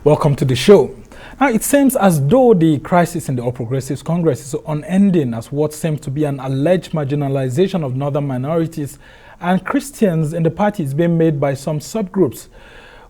Welcome to the show. Now, it seems as though the crisis in the All Progressives Congress is unending as what seems to be an alleged marginalization of northern minorities and Christians in the party is being made by some subgroups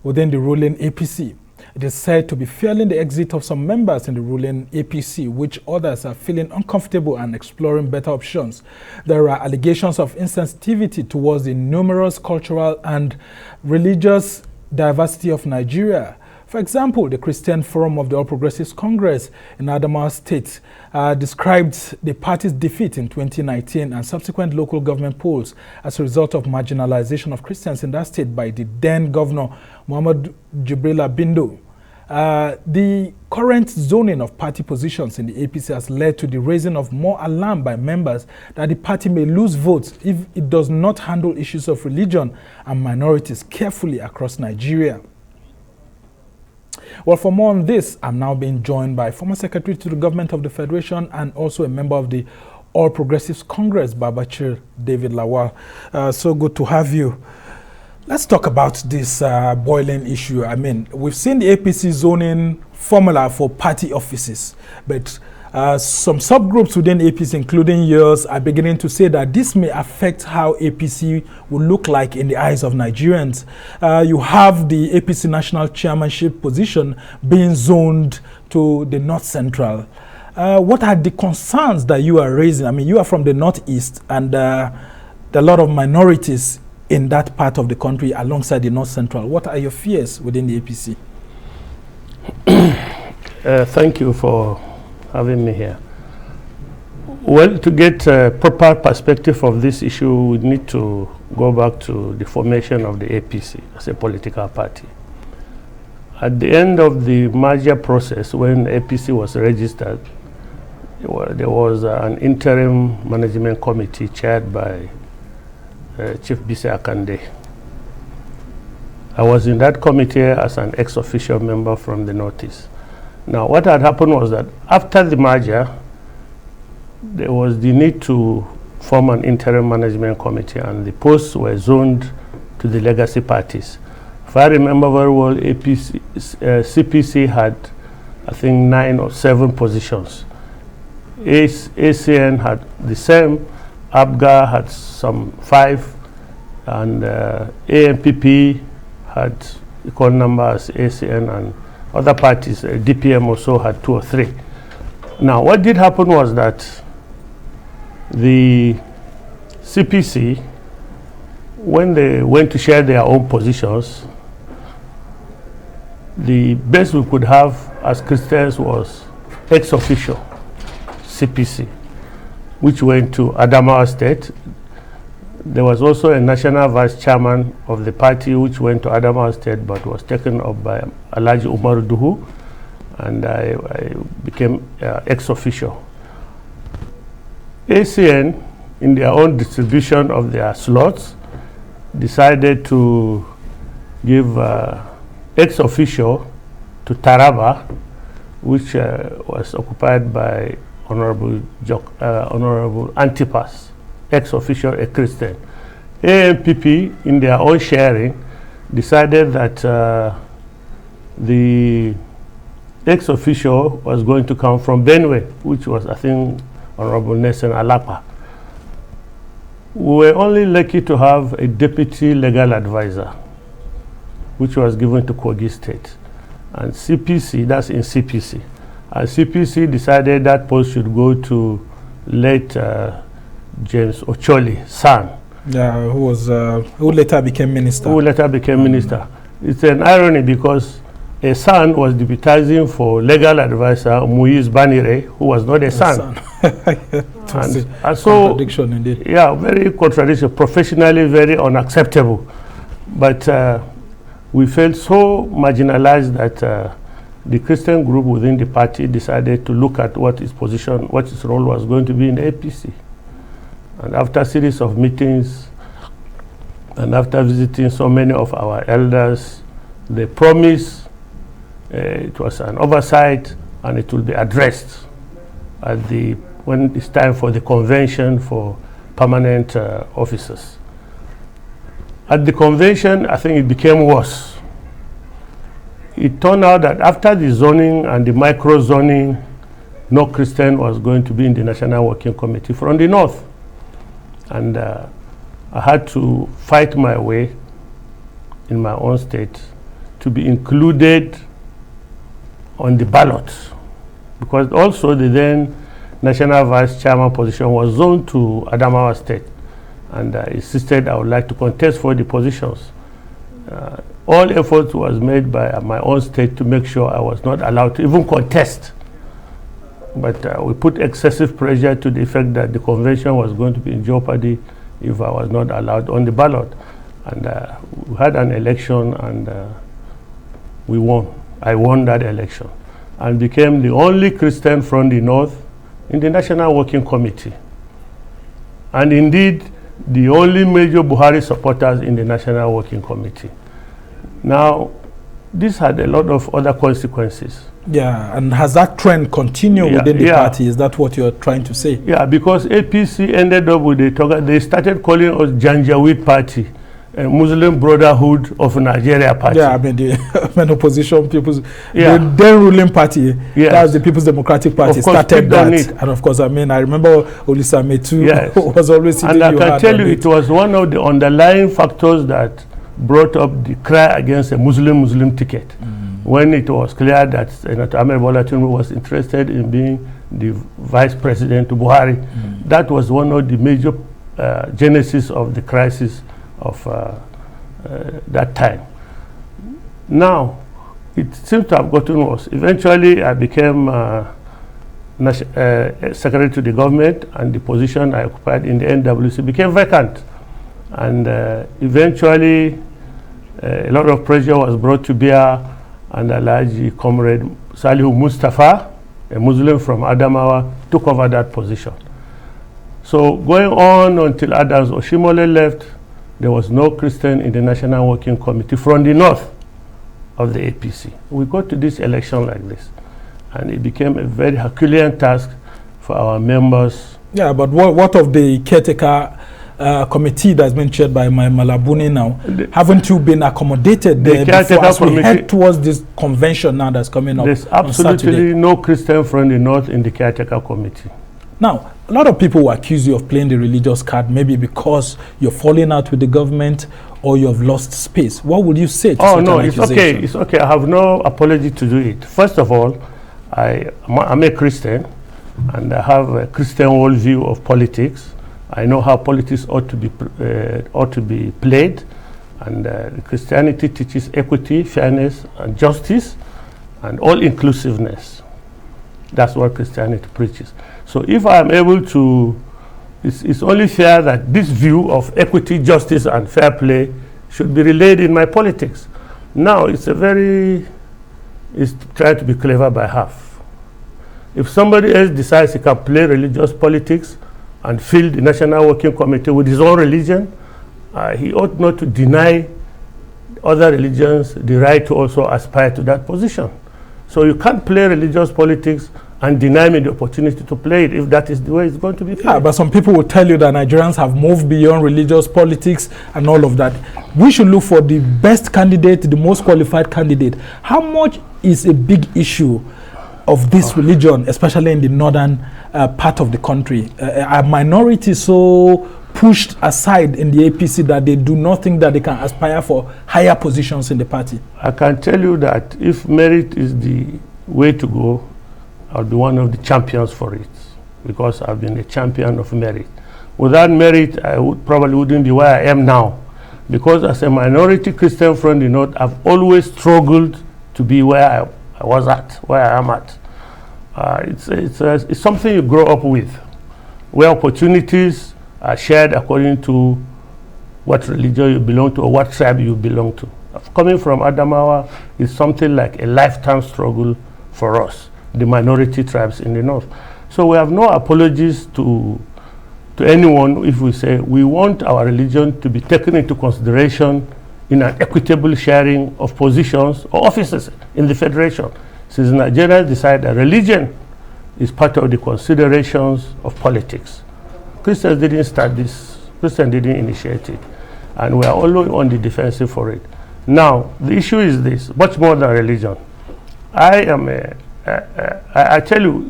within the ruling APC. It is said to be fueling the exit of some members in the ruling APC, which others are feeling uncomfortable and exploring better options. There are allegations of insensitivity towards the numerous cultural and religious diversity of Nigeria. For example, the Christian Forum of the All Progressives Congress in Adamawa State described the party's defeat in 2019 and subsequent local government polls as a result of marginalization of Christians in that state by the then governor, Muhammad Jibril Bindo. The current zoning of party positions in the APC has led to the raising of more alarm by members that the party may lose votes if it does not handle issues of religion and minorities carefully across Nigeria. Well, for more on this, I'm now being joined by former Secretary to the Government of the Federation and also a member of the All Progressives Congress, Babachir David Lawal. So good to have you. Let's talk about this boiling issue. I mean, we've seen the APC zoning formula for party offices, but some subgroups within APC, including yours, are beginning to say that this may affect how APC will look like in the eyes of Nigerians. You have the APC national chairmanship position being zoned to the North Central. What are the concerns that you are raising? I mean, you are from the Northeast, and there are a lot of minorities in that part of the country alongside the North Central. What are your fears within the APC? Thank you for having me here. Well, to get a proper perspective of this issue, we need to go back to the formation of the APC as a political party. At the end of the merger process, when APC was registered, there was an interim management committee chaired by Chief Bise Akande. I was in that committee as an ex-official member from the Northeast. Now, what had happened was that after the merger, there was the need to form an interim management committee, and the posts were zoned to the legacy parties. If I remember very well, CPC had, I think, 9 or 7 positions. ACN had the same, ABGA had some 5, and AMPP had equal number as ACN, and other parties, DPM also had 2 or 3. Now, what did happen was that the CPC, when they went to share their own positions, the best we could have as Christians was ex-official CPC, which went to Adamawa State. There was also a national vice chairman of the party which went to Adamawa State but was taken up by Alhaji Umar Duhu, and I became ex-official. ACN, in their own distribution of their slots, decided to give ex-official to Taraba, which was occupied by Honorable Antipas, ex-official, a Christian. AMPP, in their own sharing, decided that the ex-official was going to come from Benue, which was, I think, Honorable Nelson Alapa. We were only lucky to have a deputy legal advisor, which was given to Kogi State. And CPC, that's in CPC. And CPC decided that post should go to late James Ocholi, son. Yeah, who later became minister. It's an irony because a son was deputizing for legal advisor Muiz Banire, who was not a son. and so, contradiction indeed. Yeah, very contradiction, professionally very unacceptable. But we felt so marginalized that the Christian group within the party decided to look at what his position, what his role was going to be in the APC. And after a series of meetings, and after visiting so many of our elders, they promised it was an oversight and it will be addressed at when it's time for the convention for permanent officers. At the convention, I think it became worse. it turned out that after the zoning and the micro zoning, no Christian was going to be in the National Working Committee from the North. And I had to fight my way in my own state to be included on the ballot, because also the then National Vice Chairman position was zoned to Adamawa State, and I insisted I would like to contest for the positions. All efforts was made by my own state to make sure I was not allowed to even contest. But we put excessive pressure to the effect that the convention was going to be in jeopardy if I was not allowed on the ballot. And we had an election, and we won. I won that election and became the only Christian from the North in the National Working Committee. And indeed, the only major Buhari supporters in the National Working Committee. Now, this had a lot of other consequences. Yeah, and has that trend continued within the party? Is that what you're trying to say? Yeah, because APC ended up with they started calling us Janjaweed Party, a Muslim Brotherhood of Nigeria Party. Yeah, I mean, the opposition people's, the then ruling party, that's the People's Democratic Party, started that. And of course, I mean, I remember Olisa Metu was always sitting. And I can tell you, it was one of the underlying factors that brought up the cry against a Muslim ticket. When it was clear that Senator Ahmed Bola Tinubu was interested in being the vice president to Buhari, that was one of the major genesis of the crisis of that time. Now, it seems to have gotten worse. Eventually, I became secretary to the government, and the position I occupied in the NWC became vacant. And eventually, a lot of pressure was brought to bear, and Alhaji Comrade Salihu Mustafa, a Muslim from Adamawa, took over that position. So going on until Adams Oshimole left, there was no Christian in the National Working Committee from the North of the APC. We got to this election like this, and it became a very Herculean task for our members. Yeah, but what of the caretaker committee that's been chaired by my Malabuni now? Haven't you been accommodated there before as we head towards this convention now that's coming up? There's absolutely no Christian from the North in the caretaker committee. Now, a lot of people will accuse you of playing the religious card, maybe because you're falling out with the government or you have lost space. What would you say to such an accusation? Okay. It's okay. I have no apology to do it. First of all, I'm a Christian, and I have a Christian worldview of politics. I know how politics ought to be played, and Christianity teaches equity, fairness, and justice, and all inclusiveness. That's what Christianity preaches. So if I am able to, it's only fair that this view of equity, justice, and fair play should be relayed in my politics. Now, it's trying to be clever by half. If somebody else decides he can play religious politics and fill the National Working Committee with his own religion, he ought not to deny other religions the right to also aspire to that position. So you can't play religious politics and deny me the opportunity to play it if that is the way it's going to be played. Yeah, but some people will tell you that Nigerians have moved beyond religious politics and all of that. We should look for the best candidate, the most qualified candidate. How much is a big issue of this religion, especially in the northern part of the country? Are minorities so pushed aside in the APC that they do not think that they can aspire for higher positions in the party? I can tell you that if merit is the way to go, I'll be one of the champions for it, because I've been a champion of merit. Without merit, I probably wouldn't be where I am now, because as a minority Christian from the North, I've always struggled to be where I was at, where I am at. It's something you grow up with, where opportunities are shared according to what religion you belong to or what tribe you belong to. Coming from Adamawa is something like a lifetime struggle for us, the minority tribes in the North. So we have no apologies to anyone if we say we want our religion to be taken into consideration in an equitable sharing of positions or offices in the Federation. Since Nigeria decided that religion is part of the considerations of politics. Christians didn't start this, Christians didn't initiate it, and we are always on the defensive for it. Now, the issue is this, much more than religion. I tell you,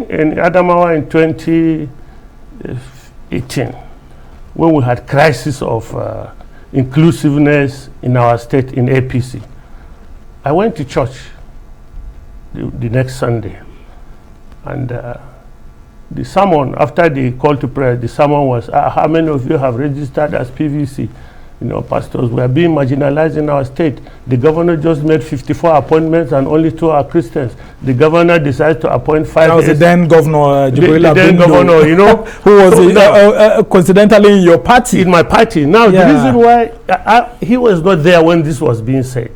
in Adamawa in 2018, when we had crisis of inclusiveness in our state in APC, I went to church the next Sunday, and the sermon, after the call to prayer, the sermon was, how many of you have registered as PVC? Pastors, we are being marginalized in our state. The governor just made 54 appointments and only 2 are Christians. The governor decided to appoint 5. That was the then governor, the then governor, who was coincidentally in your party. In my party. Now, the reason why he was not there when this was being said,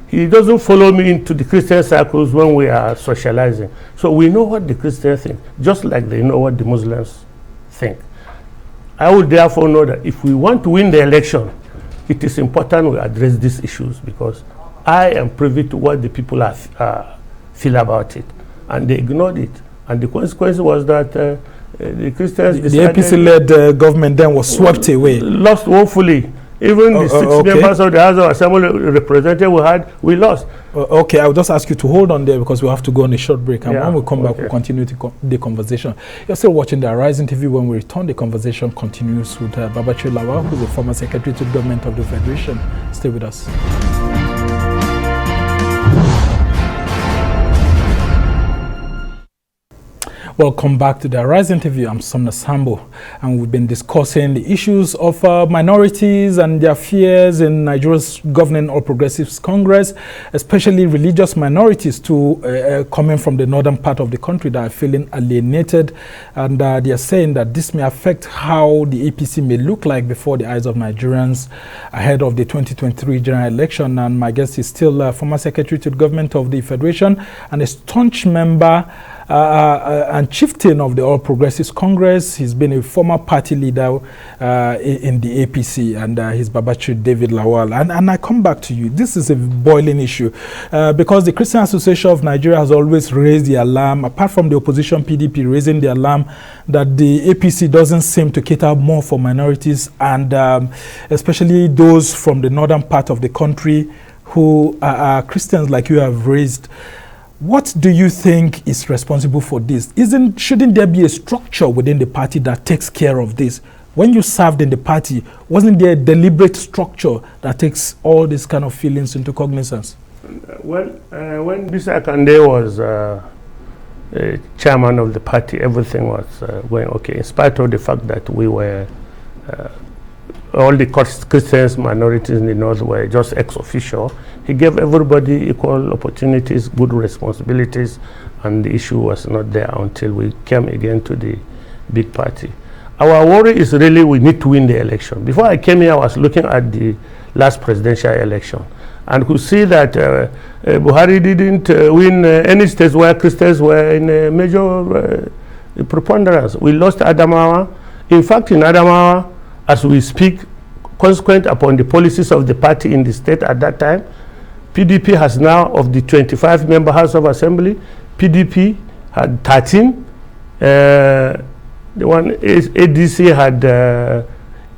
he doesn't follow me into the Christian circles when we are socializing. So we know what the Christians think, just like they know what the Muslims think. I would therefore know that if we want to win the election, it is important we address these issues, because I am privy to what the people feel about it, and they ignored it. And the consequence was that the Christians, the APC-led government then was swept away, lost woefully. Even the 6 members of the House of Assembly representative we lost. Okay, I'll just ask you to hold on there because we have to go on a short break. And when we come back, we'll continue the conversation. You're still watching the Arise interview. When we return, the conversation continues with Babachir Lawal, who's the former Secretary to the Government of the Federation. Stay with us. Welcome back to the Arise interview. I'm Somna Sambo, and we've been discussing the issues of minorities and their fears in Nigeria's governing All Progressives Congress, especially religious minorities coming from the northern part of the country that are feeling alienated, and they are saying that this may affect how the APC may look like before the eyes of Nigerians ahead of the 2023 general election. And my guest is still former Secretary to the Government of the Federation and a staunch member and chieftain of the All Progressives Congress. He's been a former party leader in the APC, and he's Babachir David Lawal. And I come back to you. This is a boiling issue because the Christian Association of Nigeria has always raised the alarm, apart from the opposition PDP raising the alarm, that the APC doesn't seem to cater more for minorities, and especially those from the northern part of the country who are Christians, like you have raised. What do you think is responsible for this? Shouldn't there be a structure within the party that takes care of this? When you served in the party, wasn't there a deliberate structure that takes all these kind of feelings into cognizance? When Bisa Akande was chairman of the party, everything was going okay, in spite of the fact that we were all the Christians, minorities in the north were just ex officio. He gave everybody equal opportunities, good responsibilities, and the issue was not there until we came again to the big party. Our worry is really we need to win the election. Before I came here, I was looking at the last presidential election and could see that Buhari didn't win any states where Christians were in a major preponderance. We lost Adamawa. In fact, in Adamawa, as we speak, consequent upon the policies of the party in the state at that time, PDP has now, of the 25-member House of Assembly, PDP had 13. The one ADC had,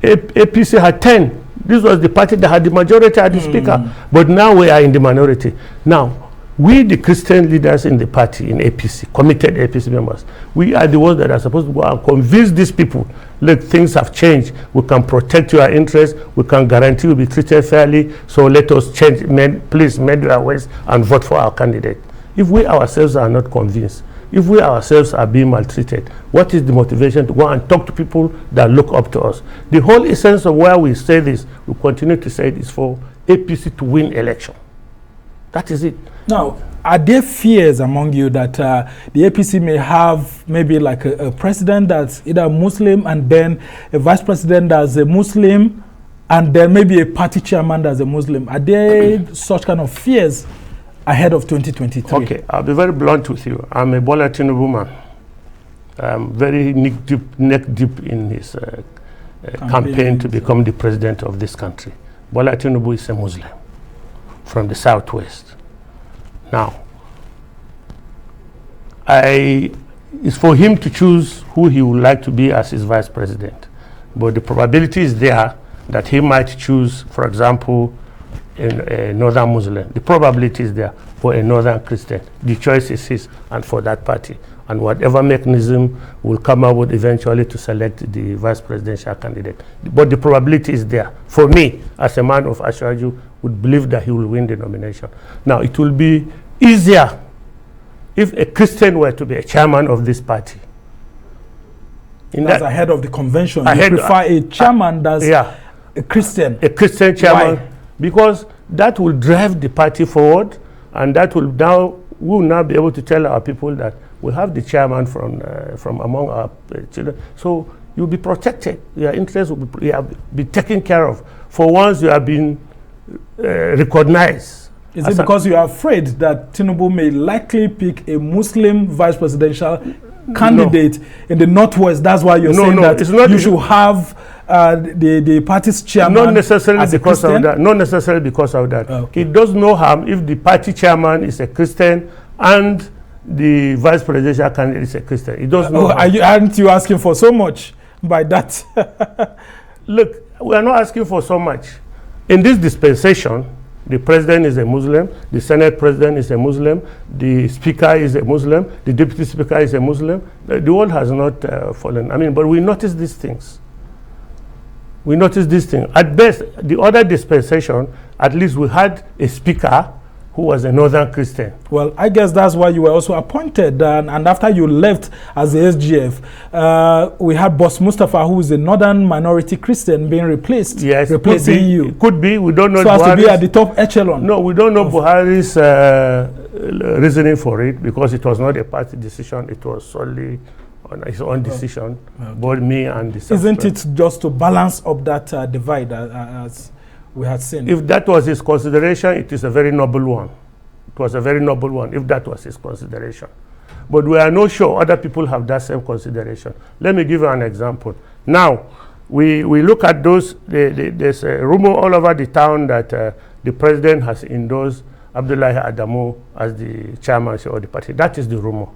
APC had 10. This was the party that had the majority at the speaker. But now we are in the minority. Now, we, the Christian leaders in the party, in APC, committed APC members, we are the ones that are supposed to go and convince these people, look, things have changed. We can protect your interests. We can guarantee you'll be treated fairly. So let us change, please mend your ways and vote for our candidate. If we ourselves are not convinced, if we ourselves are being maltreated, what is the motivation to go and talk to people that look up to us? The whole essence of why we say this, we continue to say it, is for APC to win election. That is it. Now, are there fears among you that the APC may have maybe like a president that's either Muslim and then a vice president that's a Muslim and then maybe a party chairman that's a Muslim? Are there such kind of fears ahead of 2023? Okay, I'll be very blunt with you. I'm a Bola Tinubu man. I'm very neck deep in his campaign to become the president of this country. Bola Tinubu is a Muslim from the southwest. Now, it's for him to choose who he would like to be as his vice president. But the probability is there that he might choose, for example, a northern Muslim. The probability is there for a northern Christian. The choice is his and for that party. And whatever mechanism will come up with eventually to select the vice presidential candidate. But the probability is there. For me, as a man of Ashwaju, would believe that he will win the nomination. Now, it will be easier if a Christian were to be a chairman of this party. That's ahead of the convention. You prefer a chairman that's a Christian. A Christian chairman. Why? Because that will drive the party forward, and that will now be able to tell our people that we have the chairman from among our children. So you'll be protected. Your interests will be taken care of. For once, you have been recognized. Is it because you are afraid that Tinubu may likely pick a Muslim vice presidential candidate in the Northwest? That's why you're saying that you should have the party's chairman. Not necessarily because of that. Not necessarily because of that. Okay. It does no harm if the party chairman is a Christian and the vice presidential candidate is a Christian. It does no harm. Aren't you asking for so much by that? Look, we are not asking for so much. In this dispensation, the president is a Muslim, the Senate president is a Muslim, the speaker is a Muslim, the deputy speaker is a Muslim. The world has not fallen. I mean, but we notice these things. We notice these things. At best, the other dispensation, at least we had a speaker who was a northern Christian. Well, I guess that's why you were also appointed. And after you left as the SGF, we had Boss Mustafa, who is a northern minority Christian, being replaced. Yes, replacing you. It could be. We don't know. So as to be at the top echelon. No, we don't know Buhari's reasoning for it, because it was not a party decision. It was solely on his own decision. Okay. Both me and the Isn't it just to balance up that divide as we had seen? If that was his consideration, it is a very noble one. It was a very noble one if that was his consideration. But we are not sure other people have that same consideration. Let me give you an example. Now, we look at those, there's a rumor all over the town that the president has endorsed Abdullahi Adamu as the chairman of the party. That is the rumor.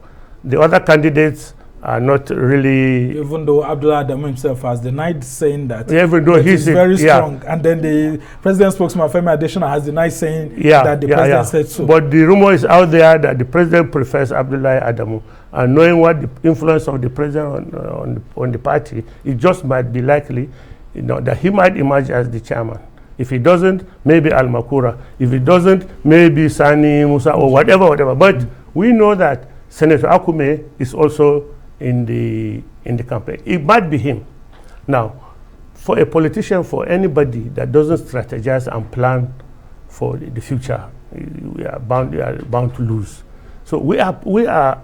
The other candidates are not really... Even though Abdullah Adamu himself has denied saying that. Even though he's very strong. And then the president spokesman, Femi Adesina, has denied saying that the president said so. But the rumor is out there that the president prefers Abdullah Adamu. And knowing what the influence of the president on the party, it just might be likely, that he might emerge as the chairman. If he doesn't, maybe Al Makura. If he doesn't, maybe Sani Musa or whatever. But we know that Senator Akume is also in the campaign. It might be him. Now, for a politician, for anybody that doesn't strategize and plan for the future, we are bound to lose. So we are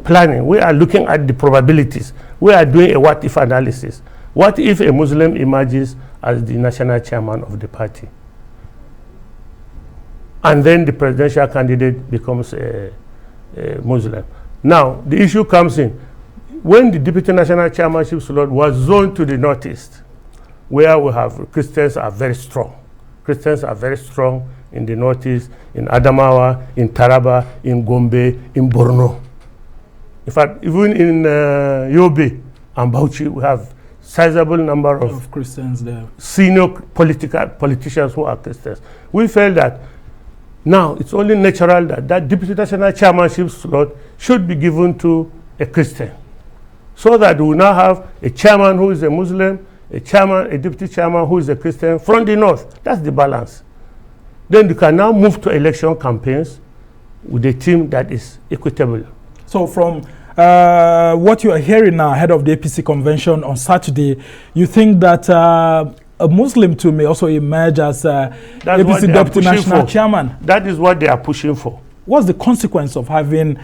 planning. We are looking at the probabilities. We are doing a what-if analysis. What if a Muslim emerges as the national chairman of the party, and then the presidential candidate becomes a Muslim? Now, the issue comes in. When the deputy national chairmanship slot was zoned to the northeast, where we have Christians are very strong. Christians are very strong in the northeast, in Adamawa, in Taraba, in Gombe, in Borno. In fact, even in Yobe and Bauchi, we have sizable number of Christians there. Senior politicians who are Christians. We felt that now it's only natural that that deputy national chairmanship slot should be given to a Christian, so that we now have a chairman who is a Muslim, a deputy chairman who is a Christian from the north. That's the balance. Then you can now move to election campaigns with a team that is equitable. So from what you are hearing now ahead of the APC convention on Saturday, you think that a Muslim too may also emerge as APC deputy national chairman? That is what they are pushing for. What's the consequence of having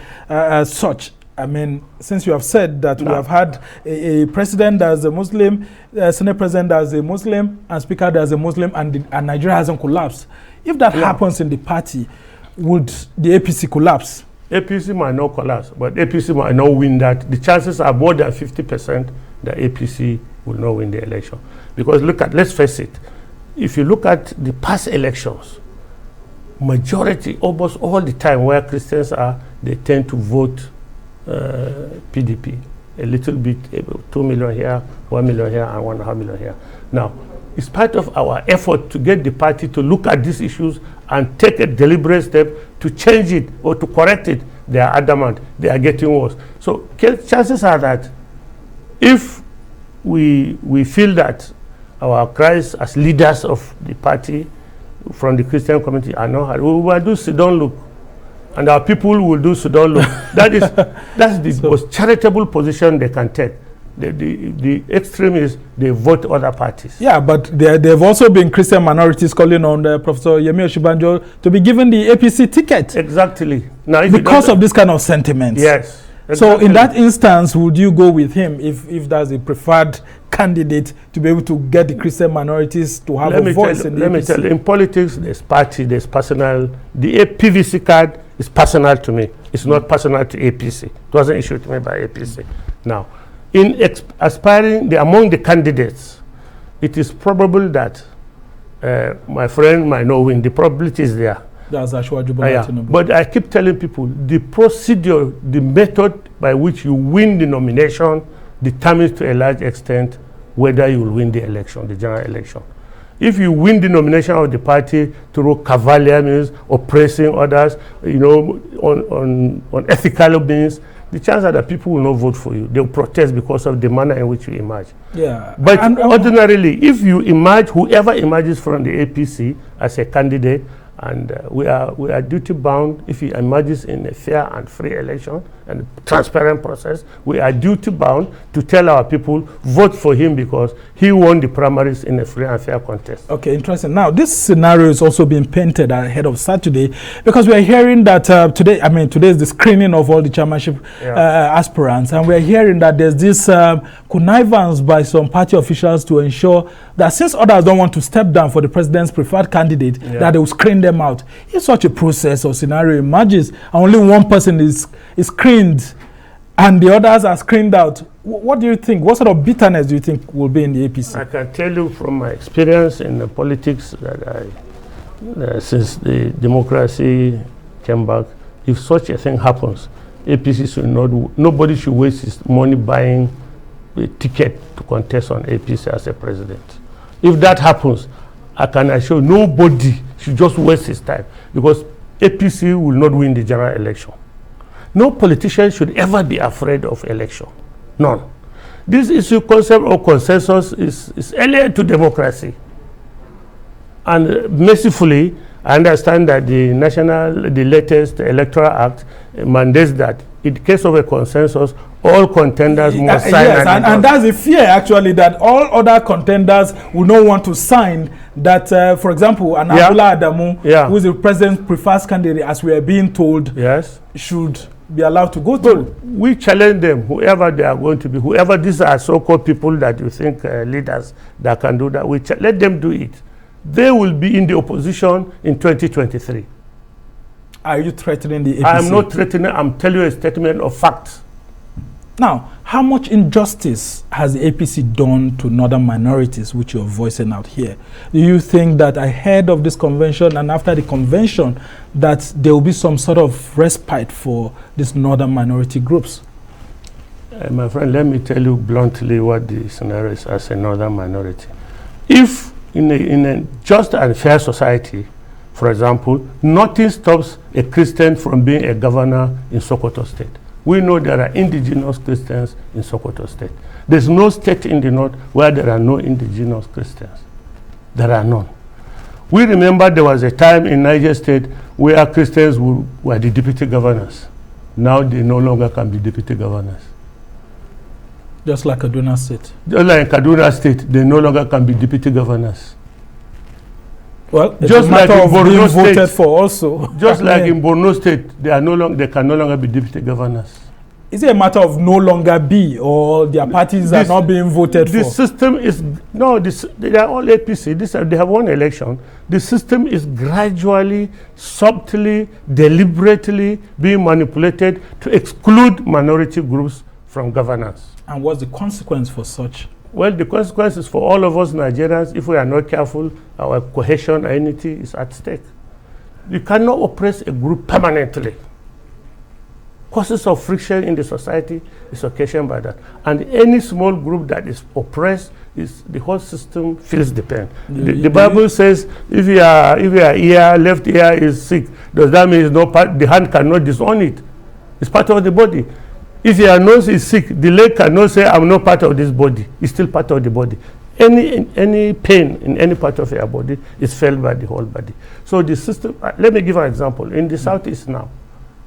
such? I mean, since you have said that we have had a president that is a Muslim, Senate president that is a Muslim, and speaker that is a Muslim, and Nigeria hasn't collapsed. If that happens in the party, would the APC collapse? APC might not collapse, but APC might not win that. The chances are more than 50% that APC will not win the election. Because let's face it, if you look at the past elections, majority, almost all the time where Christians are, they tend to vote PDP. A little bit, 2 million here, 1 million here, and 1.5 million here. Now, it's part of our effort to get the party to look at these issues and take a deliberate step to change it or to correct it. They are adamant. They are getting worse. So chances are that if we feel that our cries as leaders of the party from the Christian community are not heard, we will do sit-down look. And our people will do sit-down look. That's the most charitable position they can take. The extreme is they vote other parties. Yeah, but there have also been Christian minorities calling on Professor Yemi Osinbajo to be given the APC ticket. Exactly. Now, because of this kind of sentiments. Yes. Exactly. So in that instance, would you go with him if that's a preferred candidate to be able to get the Christian minorities to have a voice in the APC? Let me tell you, in politics, there's party, there's personal. The PVC card is personal to me. It's not personal to APC. It wasn't issued to me by APC. Now, in aspiring among the candidates, it is probable that my friend might not win. The probability is there. That's Ashwaju Yeah. But I keep telling people the procedure, the method by which you win the nomination determines to a large extent whether you will win the election, the general election. If you win the nomination of the party through cavalier means, oppressing others, on ethical means, the chances are that people will not vote for you. They will protest because of the manner in which you emerge. Yeah. But ordinarily, if you emerge, whoever emerges from the APC as a candidate, and we are duty bound, if he emerges in a fair and free election and transparent process, we are duty bound to tell our people, vote for him because he won the primaries in a free and fair contest. Okay, interesting. Now, this scenario is also being painted ahead of Saturday because we are hearing that today is the screening of all the chairmanship aspirants, and we are hearing that there's this connivance by some party officials to ensure that since others don't want to step down for the president's preferred candidate, that they will screen them out. If such a process or scenario emerges and only one person is screened and the others are screened out, what do you think? What sort of bitterness do you think will be in the APC? I can tell you from my experience in the politics that since the democracy came back, if such a thing happens, APC should not, nobody should waste his money buying a ticket to contest on APC as a president. If that happens, I can assure nobody should just waste his time because APC will not win the general election. No politician should ever be afraid of election. None. This issue concept of consensus is alien to democracy. And mercifully, I understand that the latest Electoral Act mandates that in case of a consensus, all contenders must sign. Yes, and that's a fear actually that all other contenders will not want to sign that, for example, an Abdullah Adamu, who is the president's preferred candidate, as we are being told, should be allowed to go through. We challenge them, whoever they are going to be, whoever these are so-called people that you think leaders that can do that, let them do it. They will be in the opposition in 2023. Are you threatening the APC? I am not threatening, I'm telling you a statement of facts. Now, how much injustice has the APC done to northern minorities, which you're voicing out here? Do you think that ahead of this convention and after the convention, that there will be some sort of respite for these northern minority groups? My friend, let me tell you bluntly what the scenario is as a northern minority. If in a just and fair society, for example, nothing stops a Christian from being a governor in Sokoto State. We know there are indigenous Christians in Sokoto State. There's no state in the north where there are no indigenous Christians. There are none. We remember there was a time in Niger State where Christians were the deputy governors. Now they no longer can be deputy governors. Just like Kaduna State. Just like Kaduna State, they no longer can be deputy governors. Well, just like in Borno State, voted for also. Just like in Borno State, they can no longer be deputy governors. Is it a matter of no longer be, or their parties are not being voted for? The system is they are all APC. They have won election. The system is gradually, subtly, deliberately being manipulated to exclude minority groups from governance. And what's the consequence for such? Well, the consequences for all of us Nigerians, if we are not careful, our cohesion, our unity is at stake. You cannot oppress a group permanently. causes of friction in the society is occasioned by that. And any small group that is oppressed, the whole system feels the pain. The Bible says if your ear, left ear is sick, does that mean the hand cannot disown it? It's part of the body. If your nose is sick, the leg cannot say I'm not part of this body. It's still part of the body. Any pain in any part of your body is felt by the whole body. So the system, let me give an example. In the Southeast now,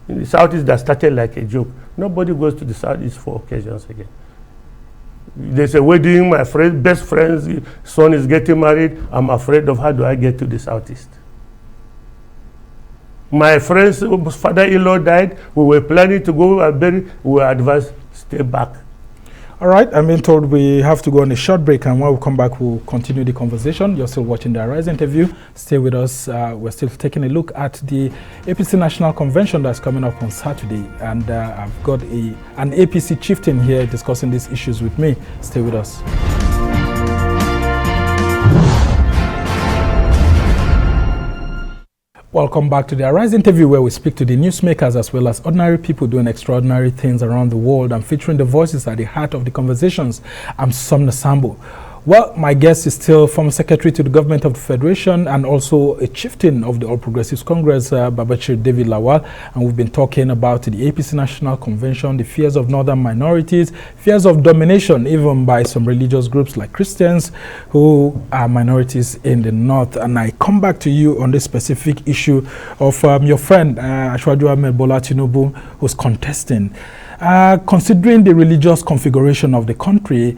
in the Southeast that started like a joke, nobody goes to the Southeast for occasions again. There's a wedding, my best friend's son is getting married. I'm afraid of how do I get to the Southeast. My friend's father-in-law died. We were planning to go and bury. We were advised, stay back. All right, I'm being told we have to go on a short break, and when we come back, we'll continue the conversation. You're still watching the Arise interview. Stay with us. We're still taking a look at the APC National Convention that's coming up on Saturday, and I've got an APC chieftain here discussing these issues with me. Stay with us. Welcome back to the Arise interview, where we speak to the newsmakers as well as ordinary people doing extraordinary things around the world and featuring the voices at the heart of the conversations. I'm Sumner Sambo. Well, my guest is still former secretary to the government of the Federation and also a chieftain of the All Progressives Congress, Babachir David Lawal. And we've been talking about the APC National Convention, the fears of northern minorities, fears of domination even by some religious groups like Christians who are minorities in the north. And I come back to you on this specific issue of your friend, Ashwaju Ahmed Bola Tinubu, who's contesting. Considering the religious configuration of the country,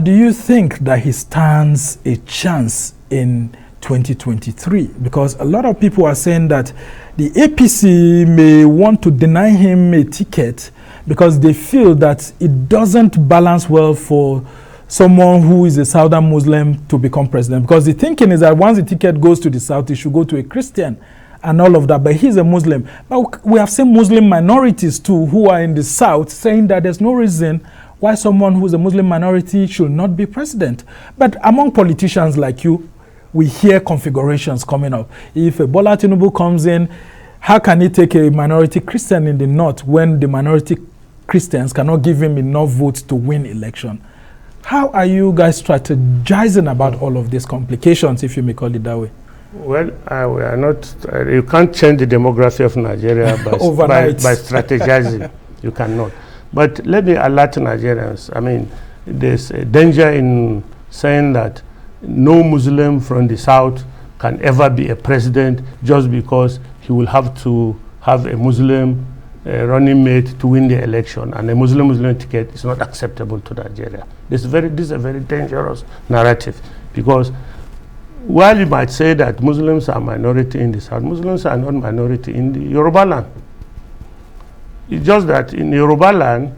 do you think that he stands a chance in 2023? Because a lot of people are saying that the APC may want to deny him a ticket because they feel that it doesn't balance well for someone who is a Southern Muslim to become president. Because the thinking is that once the ticket goes to the South, it should go to a Christian and all of that. But he's a Muslim. But we have seen Muslim minorities too who are in the South saying that there's no reason why someone who's a Muslim minority should not be president. But among politicians like you, we hear configurations coming up. If a Bola Tinubu comes in, how can he take a minority Christian in the north when the minority Christians cannot give him enough votes to win election? How are you guys strategizing about all of these complications, if you may call it that way? Well, we are not, you can't change the demography of Nigeria by strategizing. You cannot. But let me alert Nigerians. I mean, there's a danger in saying that no Muslim from the South can ever be a president just because he will have to have a Muslim running mate to win the election, and a Muslim ticket is not acceptable to Nigeria. This is a very dangerous narrative, because while you might say that Muslims are minority in the South, Muslims are not minority in the Yoruba land. It's just that in Yoruba land,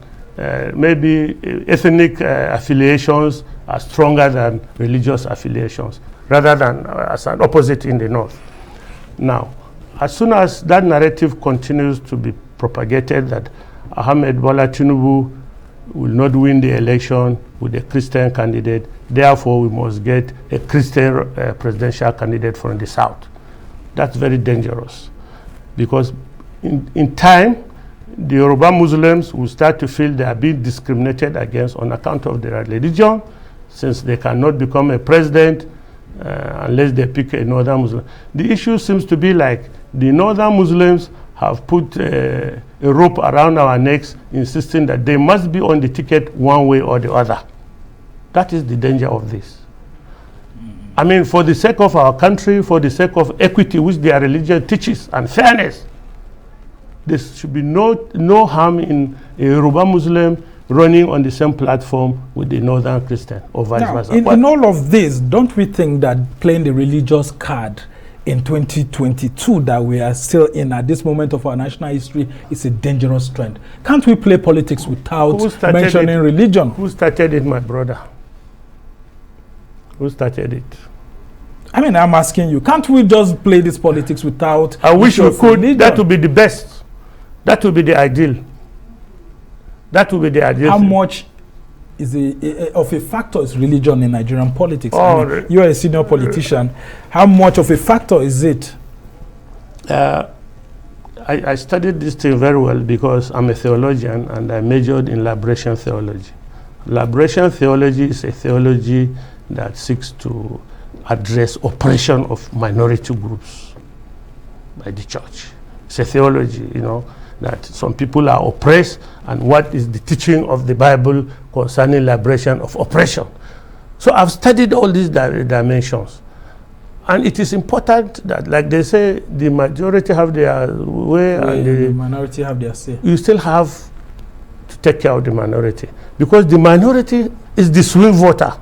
maybe ethnic affiliations are stronger than religious affiliations, rather than as an opposite in the North. Now, as soon as that narrative continues to be propagated that Ahmed Bola Tinubu will not win the election with a Christian candidate, therefore we must get a Christian presidential candidate from the South. That's very dangerous, because in time, the Yoruba Muslims will start to feel they are being discriminated against on account of their religion, since they cannot become a president unless they pick a northern Muslim. The issue seems to be like the northern Muslims have put a rope around our necks, insisting that they must be on the ticket one way or the other. That is the danger of this. I mean, for the sake of our country, for the sake of equity, which their religion teaches, and fairness, there should be no harm in a Yoruba Muslim running on the same platform with the Northern Christian, or vice versa. In all of this, don't we think that playing the religious card in 2022 that we are still in at this moment of our national history is a dangerous trend? Can't we play politics without mentioning religion? Who started it, my brother? Who started it? I mean, I'm asking you, can't we just play this politics without... I wish we could. Religion? That would be the best. That would be the ideal. That would be the ideal. How much is of a factor is religion in Nigerian politics? I mean, you are a senior politician. How much of a factor is it? I I studied this thing very well because I'm a theologian and I majored in liberation theology. Liberation theology is a theology that seeks to address oppression of minority groups by the church. It's a theology, you know, that some people are oppressed, and what is the teaching of the Bible concerning liberation of oppression. So I've studied all these dimensions. And it is important that, like they say, the majority have their way and the minority have their say. You still have to take care of the minority, because the minority is the swing voter.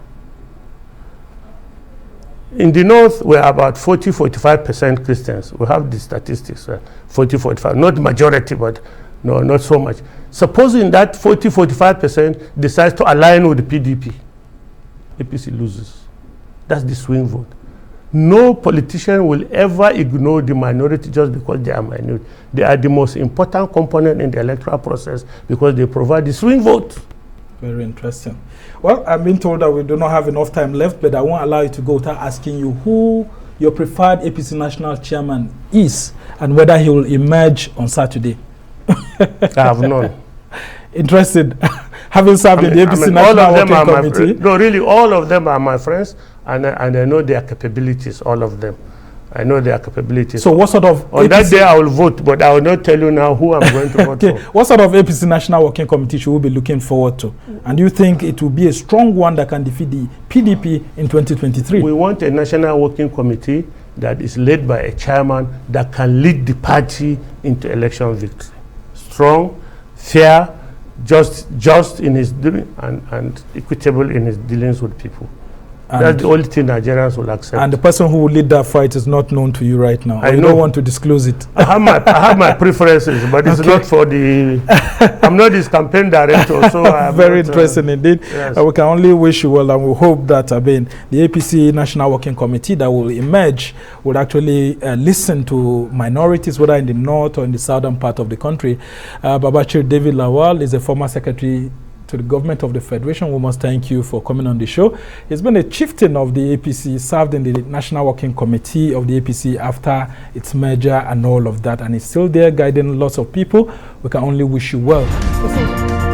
In the north, we're about 40-45% Christians. We have the statistics, 40-45, not majority, but no, not so much. Supposing that 40-45% decides to align with the PDP, APC loses. That's the swing vote. No politician will ever ignore the minority just because they are minority. They are the most important component in the electoral process because they provide the swing vote. Very interesting. Well, I'm being told that we do not have enough time left, but I won't allow you to go without asking you who your preferred APC national chairman is and whether he will emerge on Saturday. I have none. Interested. Having served in the APC National Working Committee. No, really, all of them are my friends, and I know their capabilities, all of them. I know their capabilities. So what sort of... On that day, I will vote, but I will not tell you now who I'm going to vote for. What sort of APC National Working Committee should we be looking forward to? And do you think it will be a strong one that can defeat the PDP in 2023? We want a National Working Committee that is led by a chairman that can lead the party into election victory. Strong, fair, just in his doing, and equitable in his dealings with people. And that's the only thing Nigerians will accept. And the person who will lead that fight is not known to you right now. I don't want to disclose it. I have my preferences, but it's not for the... I'm not his campaign director, so I'm very not, interesting indeed. Yes. We can only wish you well, and we hope that the APC National Working Committee that will emerge will actually listen to minorities, whether in the north or in the southern part of the country. Babachir David Lawal is a former secretary to the government of the Federation. We must thank you for coming on the show. He's been a chieftain of the APC, served in the National Working Committee of the APC after its merger and all of that, and he's still there guiding lots of people. We can only wish you well.